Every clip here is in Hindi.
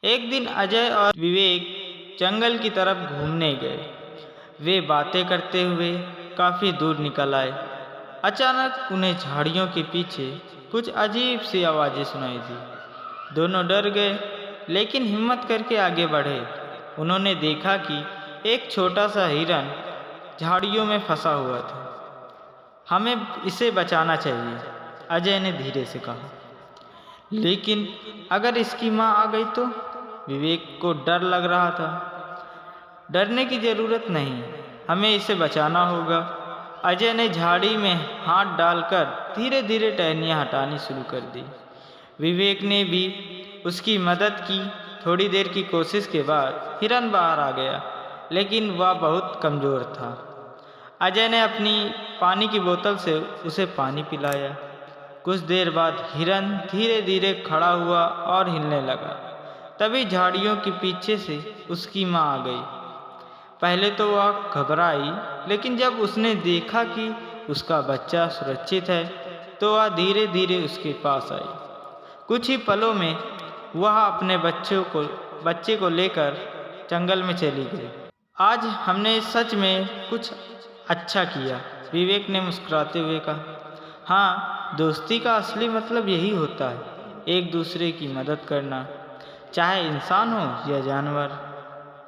एक दिन अजय और विवेक जंगल की तरफ घूमने गए। वे बातें करते हुए काफ़ी दूर निकल आए। अचानक उन्हें झाड़ियों के पीछे कुछ अजीब सी आवाज़ें सुनाई दी। दोनों डर गए, लेकिन हिम्मत करके आगे बढ़े। उन्होंने देखा कि एक छोटा सा हिरन झाड़ियों में फंसा हुआ था। हमें इसे बचाना चाहिए, अजय ने धीरे से कहा। लेकिन अगर इसकी माँ आ गई तो? विवेक को डर लग रहा था। डरने की ज़रूरत नहीं, हमें इसे बचाना होगा। अजय ने झाड़ी में हाथ डालकर धीरे धीरे टहनियाँ हटानी शुरू कर दी। विवेक ने भी उसकी मदद की। थोड़ी देर की कोशिश के बाद हिरन बाहर आ गया, लेकिन वह बहुत कमज़ोर था। अजय ने अपनी पानी की बोतल से उसे पानी पिलाया। कुछ देर बाद हिरन धीरे धीरे खड़ा हुआ और हिलने लगा। तभी झाड़ियों के पीछे से उसकी माँ आ गई। पहले तो वह घबराई, लेकिन जब उसने देखा कि उसका बच्चा सुरक्षित है तो वह धीरे धीरे उसके पास आई। कुछ ही पलों में वह अपने बच्चे को लेकर जंगल में चली गई। आज हमने सच में कुछ अच्छा किया, विवेक ने मुस्कुराते हुए कहा। हाँ, दोस्ती का असली मतलब यही होता है, एक दूसरे की मदद करना, चाहे इंसान हो या जानवर,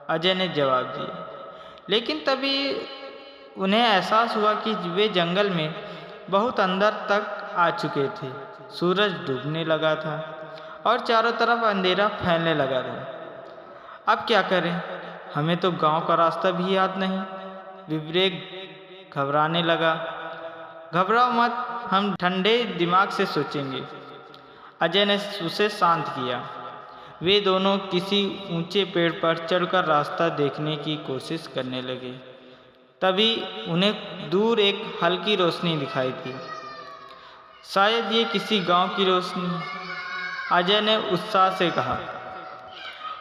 अजय ने जवाब दिया। लेकिन तभी उन्हें एहसास हुआ कि वे जंगल में बहुत अंदर तक आ चुके थे। सूरज डूबने लगा था और चारों तरफ अंधेरा फैलने लगा था। अब क्या करें? हमें तो गांव का रास्ता भी याद नहीं, विवेक घबराने लगा। घबराओ मत, हम ठंडे दिमाग से सोचेंगे, अजय ने उसे शांत किया। वे दोनों किसी ऊंचे पेड़ पर चढ़कर रास्ता देखने की कोशिश करने लगे। तभी उन्हें दूर एक हल्की रोशनी दिखाई दी। शायद ये किसी गांव की रोशनी, अजय ने उत्साह से कहा।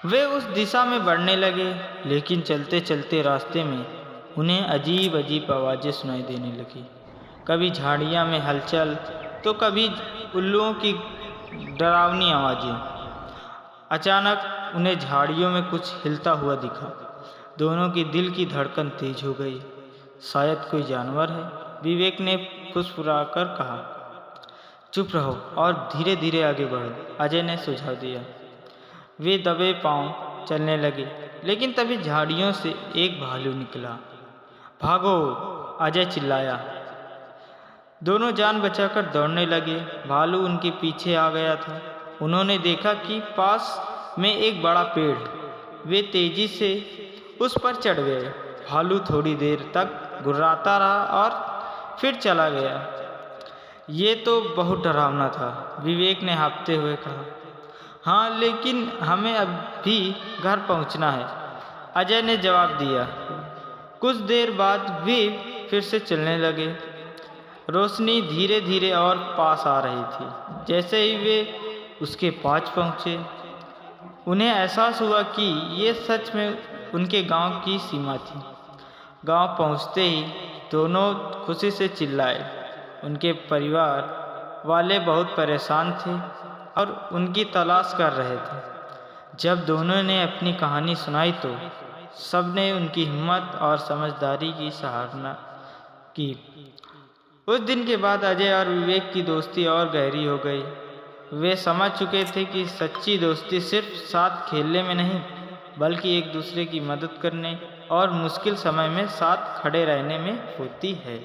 वे उस दिशा में बढ़ने लगे, लेकिन चलते चलते रास्ते में उन्हें अजीब अजीब आवाज़ें सुनाई देने लगी। कभी झाड़ियाँ में हलचल तो कभी उल्लुओं की डरावनी आवाज़ें। अचानक उन्हें झाड़ियों में कुछ हिलता हुआ दिखा। दोनों की दिल की धड़कन तेज हो गई। शायद कोई जानवर है, विवेक ने फुसफुसाकर कहा। चुप रहो और धीरे धीरे आगे बढ़ो, अजय ने सुझाव दिया। वे दबे पांव चलने लगे, लेकिन तभी झाड़ियों से एक भालू निकला। भागो, अजय चिल्लाया। दोनों जान बचाकर दौड़ने लगे। भालू उनके पीछे आ गया था। उन्होंने देखा कि पास में एक बड़ा पेड़। वे तेजी से उस पर चढ़ गए। भालू थोड़ी देर तक गुर्राता रहा और फिर चला गया। ये तो बहुत डरावना था, विवेक ने हाँफते हुए कहा। हाँ, लेकिन हमें अभी घर पहुंचना है, अजय ने जवाब दिया। कुछ देर बाद वे फिर से चलने लगे। रोशनी धीरे धीरे और पास आ रही थी। जैसे ही वे उसके पास पहुँचे, उन्हें एहसास हुआ कि ये सच में उनके गांव की सीमा थी। गांव पहुँचते ही दोनों खुशी से चिल्लाए। उनके परिवार वाले बहुत परेशान थे और उनकी तलाश कर रहे थे। जब दोनों ने अपनी कहानी सुनाई तो सबने उनकी हिम्मत और समझदारी की सराहना की। उस दिन के बाद अजय और विवेक की दोस्ती और गहरी हो गई। वे समझ चुके थे कि सच्ची दोस्ती सिर्फ साथ खेलने में नहीं, बल्कि एक दूसरे की मदद करने और मुश्किल समय में साथ खड़े रहने में होती है।